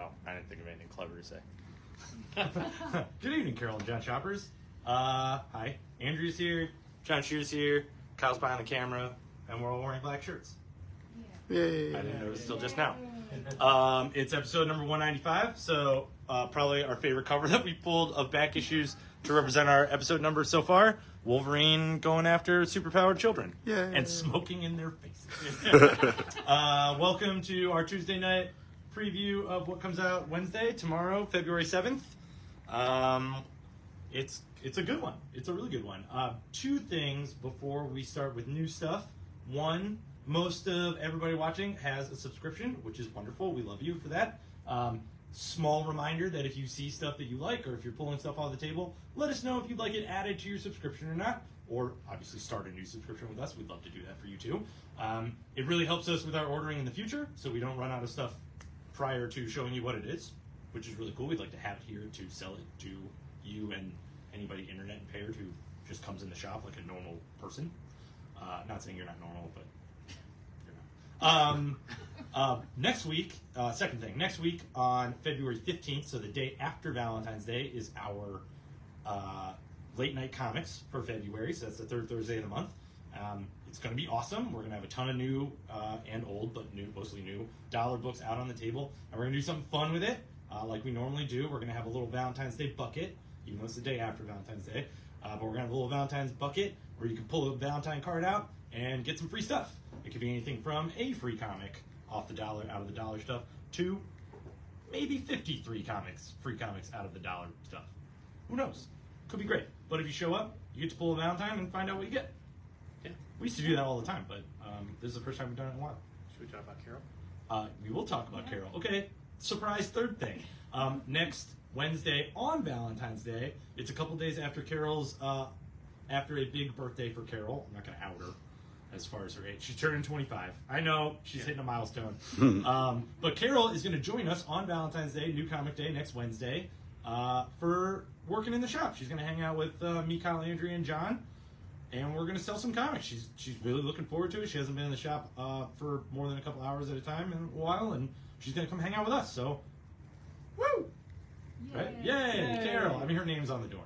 Oh, I didn't think of anything clever to say. Good evening, Carol and John Shoppers. Hi. Andrew's here. John Shear's here. Kyle's behind the camera. And we're all wearing black shirts. Yay. I didn't notice till just now. It's episode number 195, so probably our favorite cover that we pulled of back issues to represent our episode number so far. Wolverine going after superpowered children. Yay. And smoking in their faces. Welcome to our Tuesday night preview of what comes out Wednesday, tomorrow, February 7th. It's a good one. It's a really good one. Two things before we start with new stuff. One, most of everybody watching has a subscription, which is wonderful. We love you for that. Small reminder that if you see stuff that you like, or if you're pulling stuff off the table, let us know if you'd like it added to your subscription or not. Or obviously start a new subscription with us. We'd love to do that for you too. It really helps us with our ordering in the future, so we don't run out of stuff prior to showing you what it is, which is really cool. We'd like to have it here to sell it to you and anybody internet impaired who just comes in the shop like a normal person. Not saying you're not normal, but you're not. Next week, second thing, next week on February 15th, so the day after Valentine's Day, is our late night comics for February. So that's the third Thursday of the month. It's going to be awesome. We're going to have a ton of new and old, but new, mostly new, dollar books out on the table. And we're going to do something fun with it, like we normally do. We're going to have a little Valentine's Day bucket, even though it's the day after Valentine's Day. But we're going to have a little Valentine's bucket where you can pull a Valentine card out and get some free stuff. It could be anything from a free comic off the dollar, out of the dollar stuff, to maybe 53 free comics out of the dollar stuff. Who knows? Could be great. But if you show up, you get to pull a Valentine and find out what you get. Yeah. We used to do that all the time, but this is the first time we've done it in a while. Should we talk about Carol? We will talk about Carol. Okay, surprise third thing. Next Wednesday on Valentine's Day, it's a couple days after Carol's, after a big birthday for Carol. I'm not going to out her as far as her age. She's turning 25. I know, she's hitting a milestone. But Carol is going to join us on Valentine's Day, New Comic Day, next Wednesday, for working in the shop. She's going to hang out with me, Kyle, Andrea, and John, and we're going to sell some comics. She's really looking forward to it. She hasn't been in the shop for more than a couple hours at a time in a while, and she's going to come hang out with us. So, woo! Right? Yay! Carol! I mean, her name's on the door,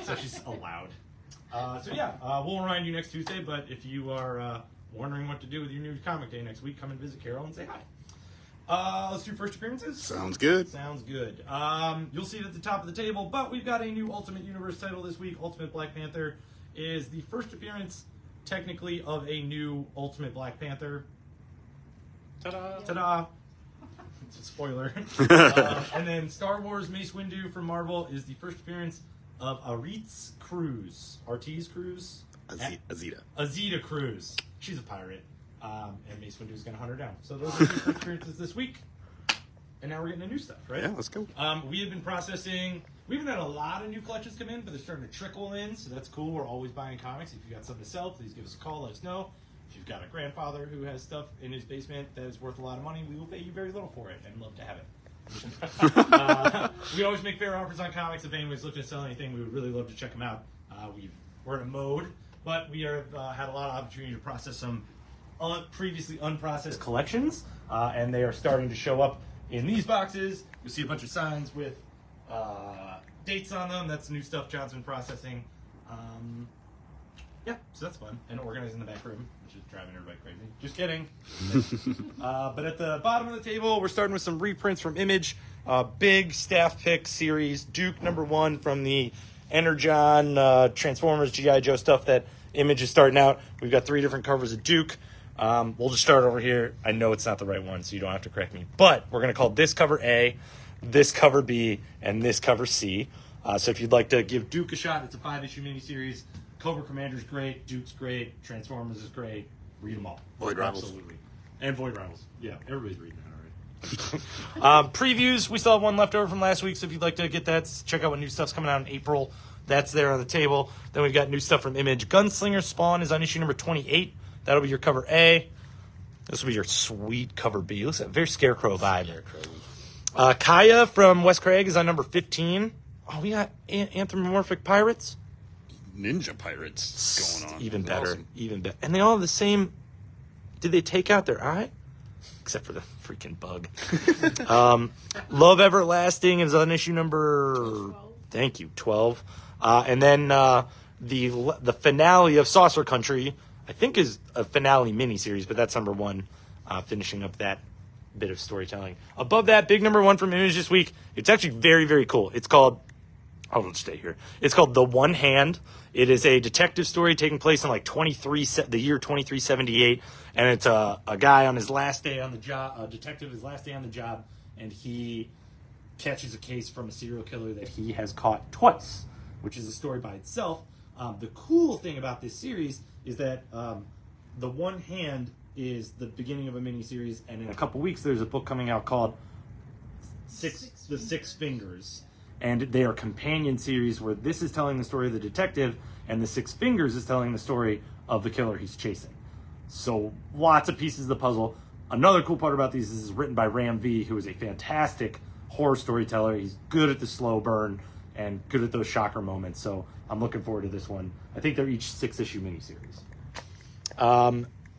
so she's allowed. We'll remind you next Tuesday, but if you are wondering what to do with your new comic day next week, come and visit Carol and say hi. Let's do first appearances. Sounds good. Sounds good. You'll see it at the top of the table, but we've got a new Ultimate Universe title this week. Ultimate Black Panther is the first appearance, technically, of a new Ultimate Black Panther. Ta-da! Ta-da! It's a spoiler. And then Star Wars Mace Windu from Marvel is the first appearance of Aritz Cruz. Ortiz Cruz? Azita Cruz. She's a pirate. And Mace Windu's going to hunt her down. So those are the first appearances this week. And now we're getting to new stuff, right? Yeah, let's go. We have been processing. We haven't had a lot of new collections come in, but they're starting to trickle in, so that's cool. We're always buying comics. If you've got something to sell, please give us a call. Let us know. If you've got a grandfather who has stuff in his basement that is worth a lot of money, we will pay you very little for it and love to have it. We always make fair offers on comics. If anyone's looking to sell anything, we would really love to check them out. We're in a mode, but we have had a lot of opportunity to process some previously unprocessed collections, and they are starting to show up in these boxes. You'll see a bunch of signs with dates on them. That's new stuff John's been processing. So that's fun. And organizing the back room, which is driving everybody crazy. Just kidding. But at the bottom of the table, we're starting with some reprints from Image. Big staff pick series, Duke #1 from the Energon, Transformers, G.I. Joe stuff that Image is starting out. We've got 3 different covers of Duke. We'll just start over here. I know it's not the right one, so you don't have to correct me. But we're going to call this cover A, this cover B, and this cover C. So if you'd like to give Duke a shot, it's a 5-issue miniseries. Cobra Commander's great, Duke's great, Transformers is great. Read them all. Void Rivals. Absolutely. And Void Rivals. Yeah, everybody's reading that already. Previews, we still have one left over from last week, so if you'd like to get that, check out what new stuff's coming out in April. That's there on the table. Then we've got new stuff from Image. Gunslinger Spawn is on issue number 28. That'll be your cover A. This will be your sweet cover B. Looks like a very Scarecrow vibe. Kaya from Wes Craig is on number 15. Oh, we got anthropomorphic pirates. Ninja pirates going on. Even That's better. awesome. Even better. And they all have the same... Did they take out their eye? except for the freaking bug. Love Everlasting is on issue number 12. Thank you, 12. And then the finale of Saucer Country, I think, is a finale miniseries, but that's number 1, finishing up that bit of storytelling. Above that, big number 1 from Image this week. It's actually very, very cool. It's called, I'll stay here. It's called The One Hand. It is a detective story taking place in like the year 2378, and it's a guy on his last day on the job, a detective his last day on the job, and he catches a case from a serial killer that he has caught twice, which is a story by itself. The cool thing about this series is that The One Hand is the beginning of a miniseries, and in a couple weeks there's a book coming out called The Six Fingers. And they are companion series where this is telling the story of the detective and the Six Fingers is telling the story of the killer he's chasing. So lots of pieces of the puzzle. Another cool part about these is this is written by Ram V, who is a fantastic horror storyteller. He's good at the slow burn and good at those shocker moments. So I'm looking forward to this one. I think they're each 6-issue miniseries.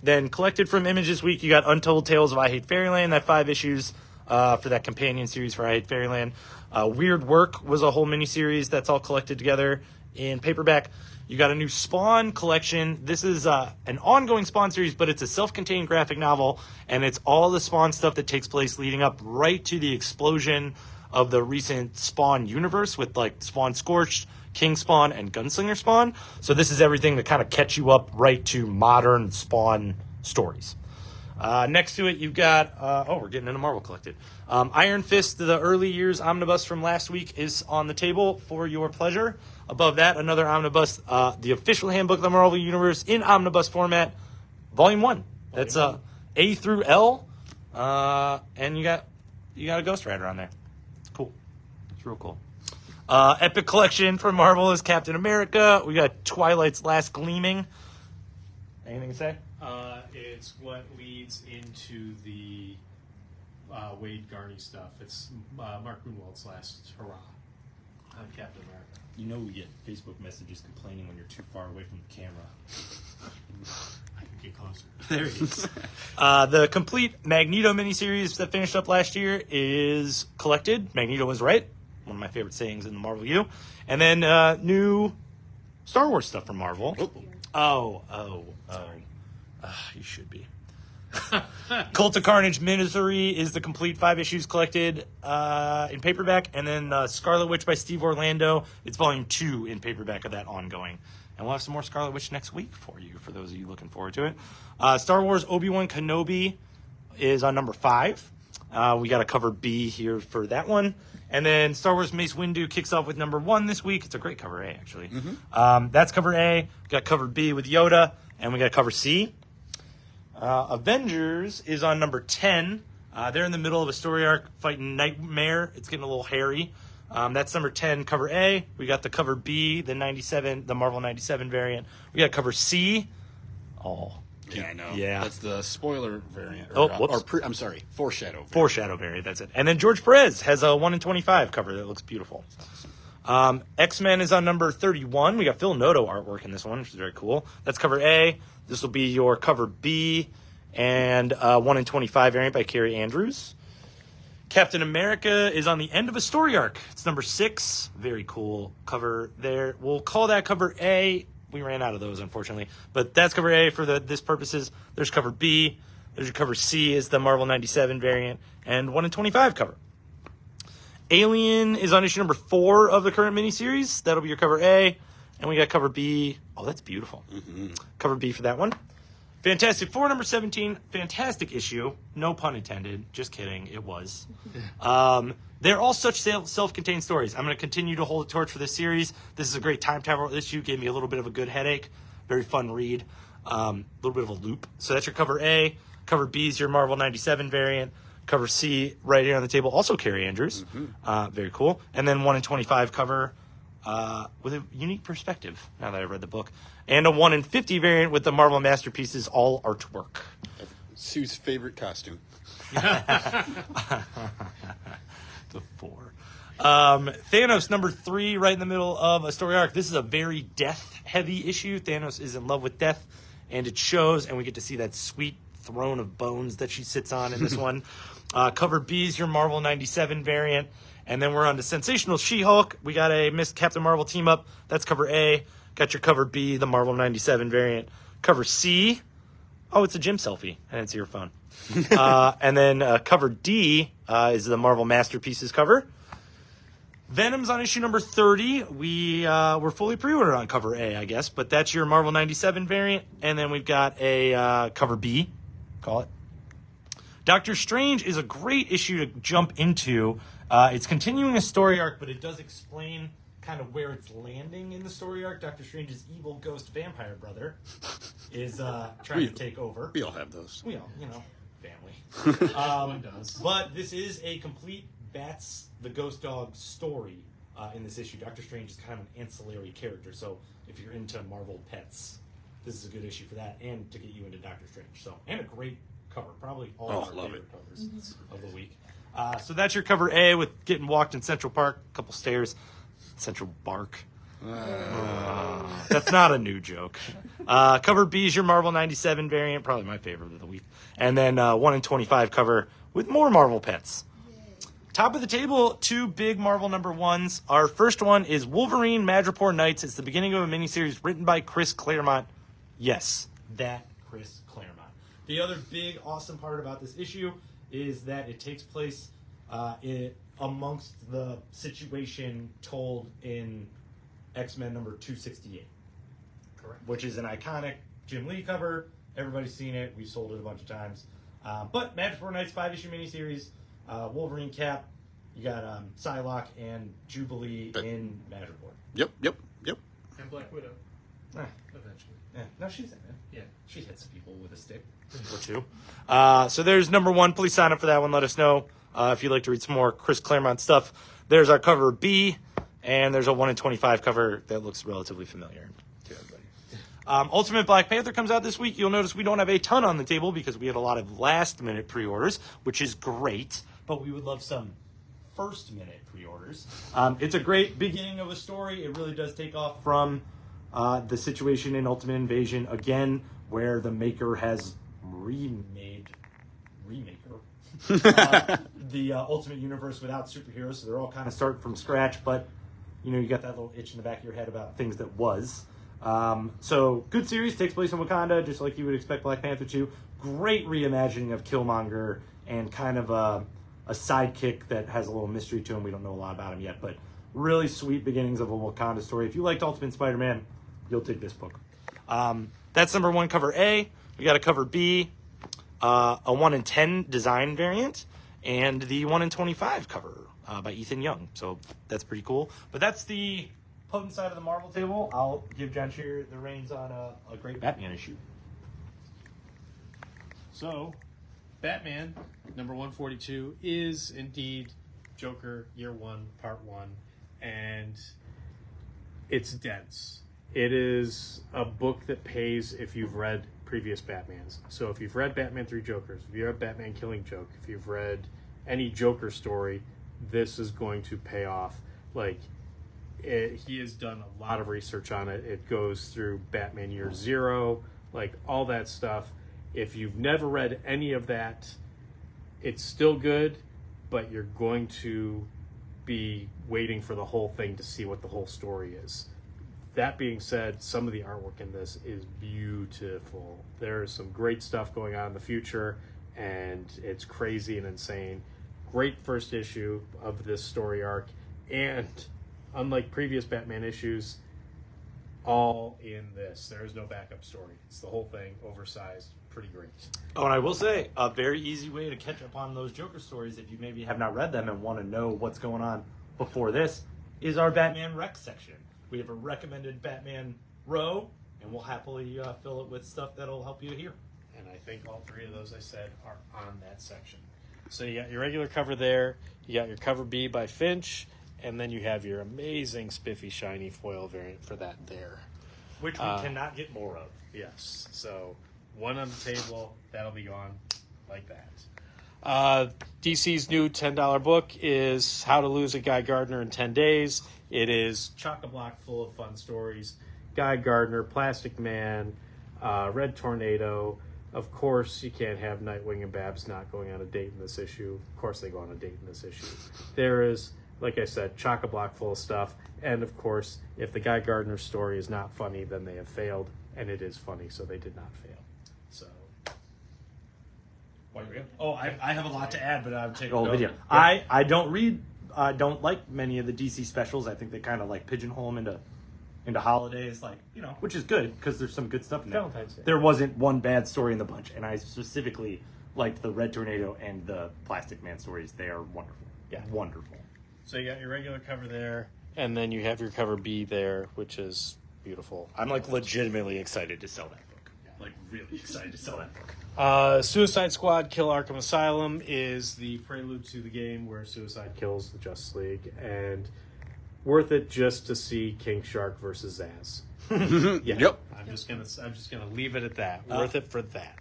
Then collected from Image this week, you got Untold Tales of I Hate Fairyland, that 5 issues for that companion series for I Hate Fairyland. Weird Work was a whole miniseries that's all collected together in paperback. You got a new Spawn collection. This is an ongoing Spawn series, but it's a self-contained graphic novel, and it's all the Spawn stuff that takes place leading up right to the explosion of the recent Spawn universe with like Spawn Scorched, King Spawn, and Gunslinger Spawn. So this is everything to kind of catch you up right to modern Spawn stories. Next to it, you've got, we're getting into Marvel Collected. Iron Fist, the early years omnibus from last week, is on the table for your pleasure. Above that, another omnibus, the official handbook of the Marvel Universe in omnibus format, Volume 1. That's A through L, and you got a Ghost Rider on there. It's cool. It's real cool. Epic Collection from Marvel is Captain America. We got Twilight's Last Gleaming. Anything to say? It's what leads into the Wade Garney stuff. It's Mark Grunwald's last hurrah on Captain America. You know we get Facebook messages complaining when you're too far away from the camera. I can get closer. There it is. The complete Magneto miniseries that finished up last year is collected. Magneto was right. One of my favorite sayings in the Marvel U. And then new Star Wars stuff from Marvel. Oh. You should be. Cult of Carnage Misery is the complete 5 issues collected in paperback. And then Scarlet Witch by Steve Orlando. It's volume 2 in paperback of that ongoing. And we'll have some more Scarlet Witch next week for you, for those of you looking forward to it. Star Wars Obi-Wan Kenobi is on number 5. We got a cover B here for that one. And then Star Wars Mace Windu kicks off with number 1 this week. It's a great cover A, actually. Mm-hmm. That's cover A. We got cover B with Yoda. And we got cover C. Avengers is on number 10. They're in the middle of a story arc fighting Nightmare. It's getting a little hairy. That's number 10, cover A. We got the cover B, the Marvel 97 variant. We got cover C. Oh. Yeah, I know. Yeah. That's the spoiler variant. I'm sorry, foreshadow variant. Foreshadow variant, that's it. And then George Perez has a 1 in 25 cover that looks beautiful. X-Men is on number 31. We got Phil Noto artwork in this one, which is very cool. That's cover A. This will be your cover B and 1 in 25 variant by Carrie Andrews. Captain America is on the end of a story arc. It's number 6. Very cool cover there. We'll call that cover A. We ran out of those, unfortunately. But that's cover A for this purposes. There's cover B. There's your cover C is the Marvel 97 variant. And 1 in 25 cover. Alien is on issue number 4 of the current miniseries. That'll be your cover A. And we got cover B. Oh, that's beautiful. Mm-hmm. Cover B for that one. Fantastic Four number 17. Fantastic issue. No pun intended. Just kidding. It was. They're all such self-contained stories. I'm going to continue to hold the torch for this series. This is a great time travel issue. Gave me a little bit of a good headache. Very fun read. A little bit of a loop. So that's your cover A. Cover B is your Marvel 97 variant. Cover C right here on the table. Also Carrie Andrews. Mm-hmm. Very cool. And then 1 in 25 cover with a unique perspective, now that I've read the book. And a 1 in 50 variant with the Marvel Masterpieces all artwork. Sue's favorite costume. The 4. Thanos number 3 right in the middle of a story arc. This is a very death-heavy issue. Thanos is in love with death, and it shows, and we get to see that sweet throne of bones that she sits on in this one. Cover B is your Marvel 97 variant. And then we're on to Sensational She-Hulk. We got a Miss Captain Marvel team up. That's cover A. Got your cover B, the Marvel 97 variant. Cover C. Oh, it's a gym selfie. I didn't see your phone. And then cover D is the Marvel Masterpieces cover. Venom's on issue number 30. We're fully pre-ordered on cover A, I guess. But that's your Marvel 97 variant. And then we've got a cover B. Call it. Doctor Strange is a great issue to jump into. It's continuing a story arc, but it does explain kind of where it's landing in the story arc. Doctor Strange's evil ghost vampire brother is trying to take over. We all have those. We all, family. One does. But this is a complete Bats the Ghost Dog story in this issue. Doctor Strange is kind of an ancillary character, so if you're into Marvel pets, this is a good issue for that, and to get you into Doctor Strange. So, and a great cover, probably all of our favorite covers of the week. So that's your cover A with getting walked in Central Park, a couple stairs. Central Bark. That's not a new joke. Cover B is your Marvel 97 variant, probably my favorite of the week. And then 1 in 25 cover with more Marvel pets. Top of the table, 2 big Marvel number 1s. Our first one is Wolverine Madripoor Nights. It's the beginning of a miniseries written by Chris Claremont. Yes, that Chris Claremont. The other big, awesome part about this issue is that it takes place amongst the situation told in X-Men number 268. Correct. Which is an iconic Jim Lee cover. Everybody's seen it. We've sold it a bunch of times. But Madripoor Nights 5-issue miniseries, Wolverine Cap, you got Psylocke and Jubilee in Madripoor. Yep. And Black Widow, eventually. Yeah, no, she's in it. Yeah. She hits people with a stick or two. So there's number 1. Please sign up for that one. Let us know if you'd like to read some more Chris Claremont stuff. There's our cover B, and there's a 1 in 25 cover that looks relatively familiar to everybody. Ultimate Black Panther comes out this week. You'll notice we don't have a ton on the table because we had a lot of last-minute pre-orders, which is great, but we would love some first-minute pre-orders. It's a great beginning of a story. It really does take off from the situation in Ultimate Invasion, again, where the maker has remaker the Ultimate Universe without superheroes, so they're all kind of starting from scratch, but you got that little itch in the back of your head about things that was. So good series, takes place in Wakanda, just like you would expect Black Panther to. Great reimagining of Killmonger and kind of a sidekick that has a little mystery to him. We don't know a lot about him yet, but really sweet beginnings of a Wakanda story. If you liked Ultimate Spider-Man, you'll dig this book. That's number 1, cover A. We got a cover B, a 1 in 10 design variant, and the 1 in 25 cover by Ethan Young. So that's pretty cool. But that's the potent side of the Marvel table. I'll give John Shear the reins on a great Batman issue. So, Batman, number 142, is indeed Joker, Year 1, Part 1, and it's dense. It is a book that pays if you've read previous Batmans. So if you've read Batman 3 Jokers, if you've read Batman Killing Joke, if you've read any Joker story, this is going to pay off. He has done a lot of research on it. It goes through Batman Year 0, all that stuff. If you've never read any of that, it's still good, but you're going to be waiting for the whole thing to see what the whole story is. That being said, some of the artwork in this is beautiful. There is some great stuff going on in the future, and it's crazy and insane. Great first issue of this story arc, and unlike previous Batman issues, all in this. There is no backup story. It's the whole thing, oversized, pretty great. Oh, and I will say, a very easy way to catch up on those Joker stories, if you maybe have not read them and want to know what's going on before this, is our Batman Rec section. We have a recommended Batman row, and we'll happily fill it with stuff that'll help you here. And I think all 3 of those I said are on that section. So you got your regular cover there, you got your cover B by Finch, and then you have your amazing spiffy shiny foil variant for that there. Which we cannot get more of. Yes. So 1 on the table, that'll be gone like that. DC's new $10 book is How to Lose a Guy Gardner in 10 Days. It is chock-a-block full of fun stories. Guy Gardner, Plastic Man, Red Tornado, Of course, you can't have Nightwing and Babs not going on a date in this issue. Of course, they go on a date in this issue. There is, like I said, chock-a-block full of stuff. And of course, if the Guy Gardner story is not funny, then they have failed. And it is funny, so they did not fail. So, I have a lot to add, but I'll take The whole video. Yeah. I don't like many of the DC specials. I think they kind of like pigeonhole them into holidays, like, which is good because there's some good stuff in there. Valentine's Day. There wasn't one bad story in the bunch, and I specifically liked the Red Tornado and the Plastic Man stories. They are wonderful. Yeah. Wonderful. So you got your regular cover there, and then you have your cover B there, which is beautiful. I'm like legitimately excited to sell that book. Like really excited to sell that book. Suicide Squad Kill Arkham Asylum is the prelude to the game where Suicide kills the Justice League, and worth it just to see King Shark versus Zaz. Yeah. Yep. I'm just gonna leave it at that. Worth it for that.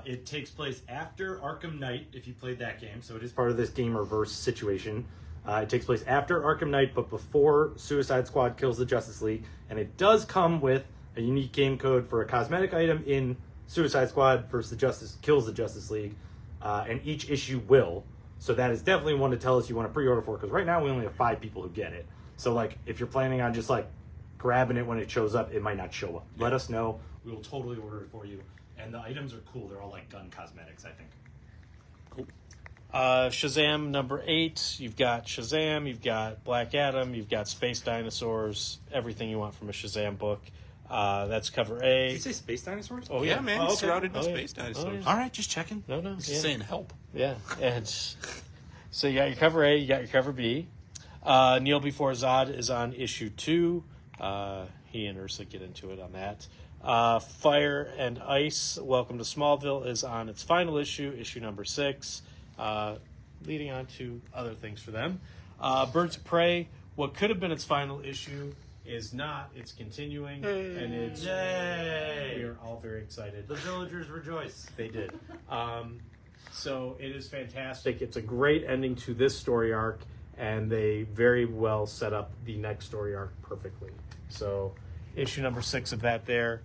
It takes place after Arkham Knight, if you played that game, so it is Part of this game reverse situation. It takes place after Arkham Knight, but before Suicide Squad kills the Justice League, and it does come with a unique game code for a cosmetic item in Suicide Squad versus kills the Justice League, and each issue will. So that is definitely one to tell us you want to pre-order for, because right now we only have 5 people who get it. So like, if you're planning on just like grabbing it when it shows up, it might not show up. Let us know. we will totally order it for you. And the items are cool. They're all like gun cosmetics, I think. Cool. Shazam number 8. You've got Shazam, you've got Black Adam, you've got Space Dinosaurs, everything you want from a Shazam book. That's cover A. Did you say space dinosaurs? Oh Yeah, man. Oh, okay. Surrounded by Oh, yeah. space dinosaurs. Oh, yeah. All right, just checking. No, Just saying help. Yeah, and so you got your cover A, you got your cover B. Neil Before Zod is on issue 2. He and Ursula get into it on that. Fire and Ice, Welcome to Smallville, is on its final issue, issue number 6, leading on to other things for them. Birds of Prey, what could have been its final issue is not. It's continuing, and it's Yay! we are all very excited. The villagers rejoice. They did. So it is fantastic. It's a great ending to this story arc, and they very well set up the next story arc perfectly. So issue number 6 of that there.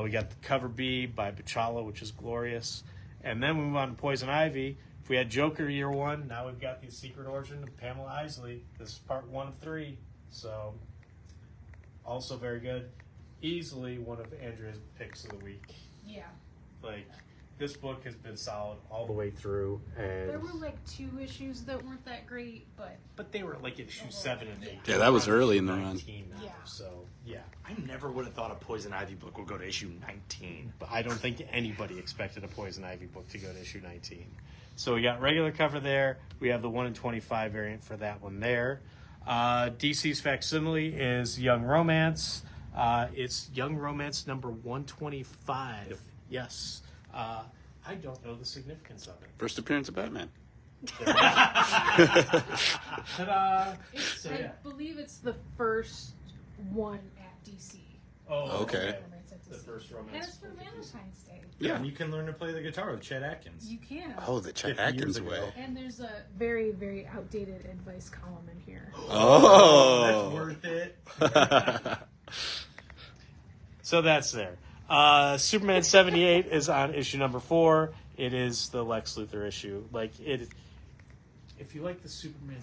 We got the cover B by Bachala, which is glorious. And then we move on to Poison Ivy. If we had Joker year 1, now we've got the Secret Origin of Pamela Isley. This is part 1 of 3. So also very good. Easily one of Andrea's picks of the week. Yeah. Like, this book has been solid all the way through, and There were like 2 issues that weren't that great, but they were like issue 7 and 8. Yeah, that was We're on early issue in the run. 19 now, Yeah. So yeah, I never would have thought a Poison Ivy book would go to issue 19. but I don't think anybody expected a Poison Ivy book to go to issue 19. So we got regular cover there. We have the 1 in 25 variant for that one there. DC's facsimile is Young Romance. It's Young Romance number 125. Yes. I don't know the significance of it. First appearance of Batman. Ta-da! it's, So, I yeah. believe it's the first one at DC. Oh, Okay. Romance at The DC. first romance. And it's for Valentine's Day. Yeah. And you can learn to play the guitar with Chet Atkins. You can. Oh, the Chet 50 years Atkins ago. way. And there's a very, very outdated advice column in here. Oh. That's worth it. So that's there. Superman 78 is on issue number 4. It is the Lex Luthor issue. Like it. If you like the Superman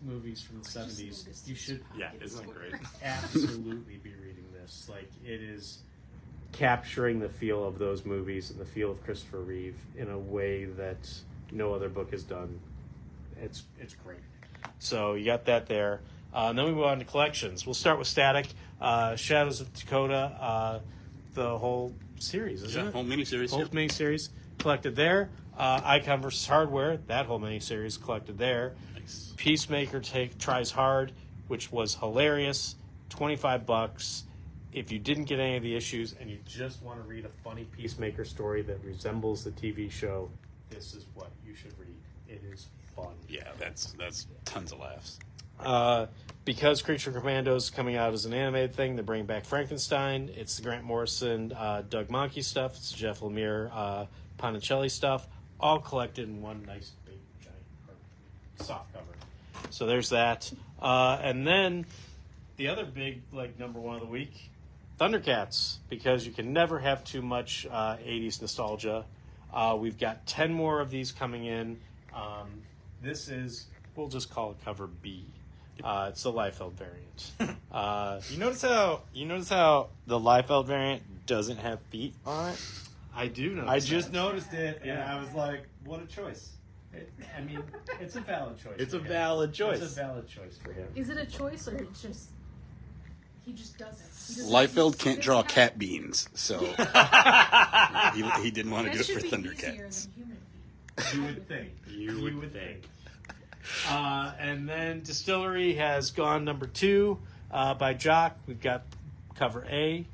movies from the 70s, you should Isn't that great? absolutely be reading this. Like, it is capturing the feel of those movies and the feel of Christopher Reeve in a way that no other book has done. It's great. So you got that there. And then we move on to collections. We'll start with Static. Shadows of Dakota, the whole series, isn't Yeah, it? whole miniseries. Whole Yeah. miniseries collected there. Icon versus Hardware, that whole miniseries collected there. Nice. Peacemaker tries hard, which was hilarious. $25. If you didn't get any of the issues and you just want to read a funny Peacemaker story that resembles the TV show, this is what you should read. It is fun. Yeah, that's tons of laughs. Because Creature Commandos is coming out as an animated thing, they're bringing back Frankenstein. It's the Grant Morrison, Doug Mankey stuff. It's Jeff Lemire, Ponicelli stuff, all collected in one nice big giant soft cover. So there's that. And then the other big, like, number 1 of the week, Thundercats, because you can never have too much 80s nostalgia. We've got 10 more of these coming in. This is, we'll just call it cover B. It's the Liefeld variant. You notice how the Liefeld variant doesn't have feet on it? I do know. I just noticed it, and Yeah. I was like, what a choice. I mean, it's a valid choice. It's for a him. valid choice. It's a valid choice for him. Is it a choice or it's just he just doesn't? He doesn't Liefeld can't he draw doesn't cat beans, so he didn't want to do That it for should be easier Thundercats. than human feet. You would think. You would think. And then Distillery has gone number 2 by Jock. We've got cover A,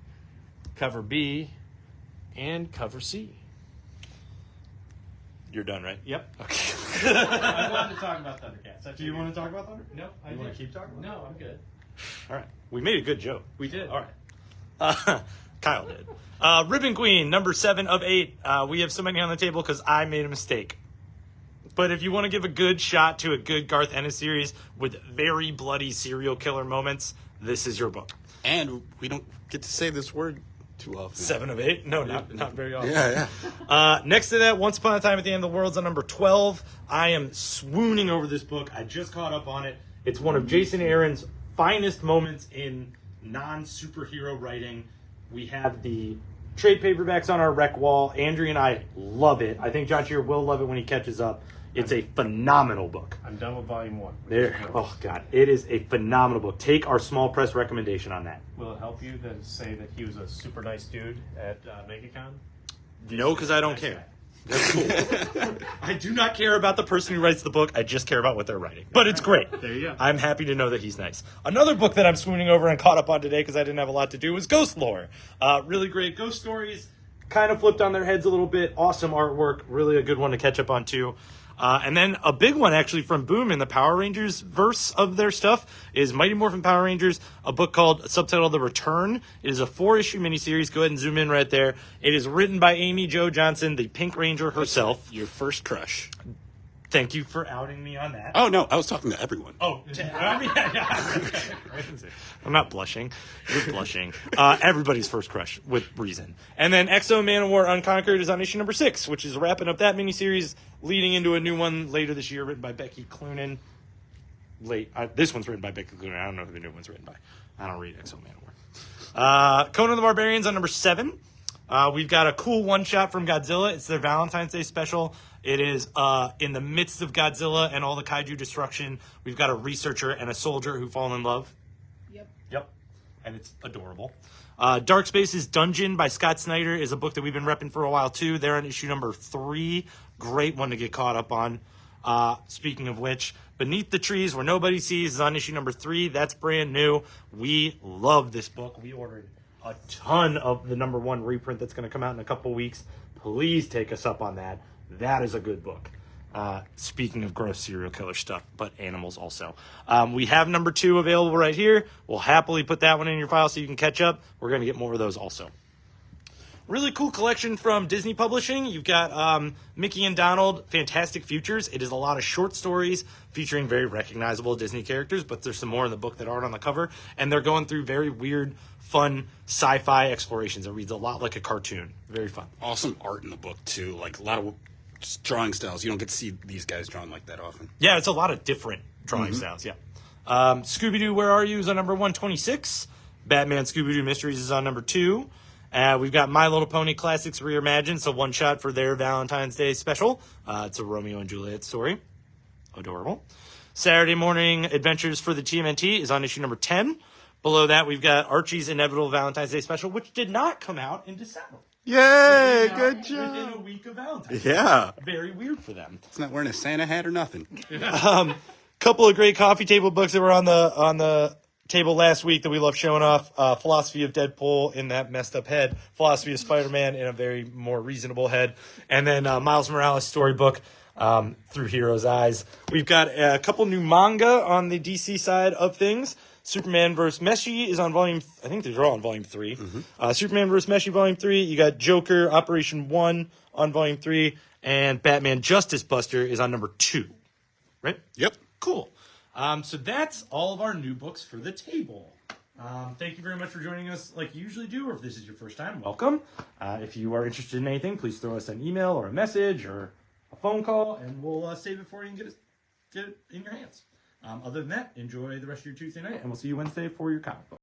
cover B, and cover C. You're done, right? Yep. Okay. I wanted to talk about Thundercats. Do you want to talk about Thunder? No, I You want did. to keep talking about No, I'm good. All right. We made a good joke. We did. All right. Kyle did. Ribbon Queen, number 7 of 8. We have so many on the table because I made a mistake. But if you want to give a good shot to a good Garth Ennis series with very bloody serial killer moments, this is your book. And we don't get to say this word too often. 7 of 8? No, not very often. Yeah. Next to that, Once Upon a Time at the End of the World's on number 12. I am swooning over this book. I just caught up on it. It's one of Jason Aaron's finest moments in non-superhero writing. We have the trade paperbacks on our rec wall. Andrew and I love it. I think John Shear will love it when he catches up. It's a phenomenal book. I'm done with volume 1. Oh, God. It is a phenomenal book. Take our small press recommendation on that. Will it help you to say that he was a super nice dude at MegaCon? No, because I don't Nice care. guy. That's cool. I do not care about the person who writes the book. I just care about what they're writing. But it's great. There you go. I'm happy to know that he's nice. Another book that I'm swooning over and caught up on today because I didn't have a lot to do was Ghost Lore. Really great ghost stories. Kind of flipped on their heads a little bit. Awesome artwork. Really a good one to catch up on, too. And then a big one, actually, from Boom in the Power Rangers verse of their stuff is Mighty Morphin Power Rangers, a book called, subtitled The Return. It is a 4-issue miniseries. Go ahead and zoom in right there. It is written by Amy Jo Johnson, the Pink Ranger herself. Your first crush. Thank you for outing me on that. Oh, no, I was talking to everyone. Oh, I mean, I'm not blushing. You're blushing. Everybody's first crush with reason. And then Exo Man of War Unconquered is on issue number 6, which is wrapping up that miniseries, leading into a new one later this year, written by Becky Cloonan. This one's written by Becky Cloonan. I don't know who the new one's written by. I don't read Exo Man of War. Conan the Barbarian's on number 7. We've got a cool one-shot from Godzilla. It's their Valentine's Day special. It is in the midst of Godzilla and all the kaiju destruction. We've got a researcher and a soldier who fall in love. Yep. And it's adorable. Dark Spaces Dungeon by Scott Snyder is a book that we've been repping for a while, too. They're on issue number 3. Great one to get caught up on. Speaking of which, Beneath the Trees Where Nobody Sees is on issue number 3. That's brand new. We love this book. We ordered a ton of the number 1 reprint that's going to come out in a couple weeks. Please take us up on that. That is a good book. Speaking of gross serial killer stuff, but animals also. We have number 2 available right here. We'll happily put that one in your file so you can catch up. We're going to get more of those also. Really cool collection from Disney Publishing. You've got Mickey and Donald, Fantastic Futures. It is a lot of short stories featuring very recognizable Disney characters, but there's some more in the book that aren't on the cover. And they're going through very weird, fun sci-fi explorations. It reads a lot like a cartoon. Very fun. Awesome art in the book, too. Like, a lot of just drawing styles. You don't get to see these guys drawn like that often. Yeah, it's a lot of different drawing styles, yeah. Scooby-Doo, Where Are You is on number 126. Batman Scooby-Doo Mysteries is on number 2. We've got My Little Pony Classics Reimagined, so one shot for their Valentine's Day special. It's a Romeo and Juliet story. Adorable. Saturday Morning Adventures for the TMNT is on issue number 10. Below that, we've got Archie's Inevitable Valentine's Day special, which did not come out in December. Yay! Good Within a week of Valentine's. Yeah. Very weird for them. It's not wearing a Santa hat or nothing. Couple of great coffee table books that were on the table last week that we love showing off. Philosophy of Deadpool in that messed up head. Philosophy of Spider-Man in a very more reasonable head. And then Miles Morales storybook through Hero's Eyes. We've got a couple new manga on the DC side of things. Superman vs. Messi is on volume... I think they're all on volume 3. Superman vs. Messi, volume 3. You got Joker, Operation 1 on volume 3. And Batman Justice Buster is on number 2. Right? Yep. Cool. So that's all of our new books for the table. Thank you very much for joining us like you usually do, or if this is your first time, Welcome. If you are interested in anything, please throw us an email or a message or a phone call, and we'll save it for you and get it in your hands. Other than that, enjoy the rest of your Tuesday night, and we'll see you Wednesday for your comic book.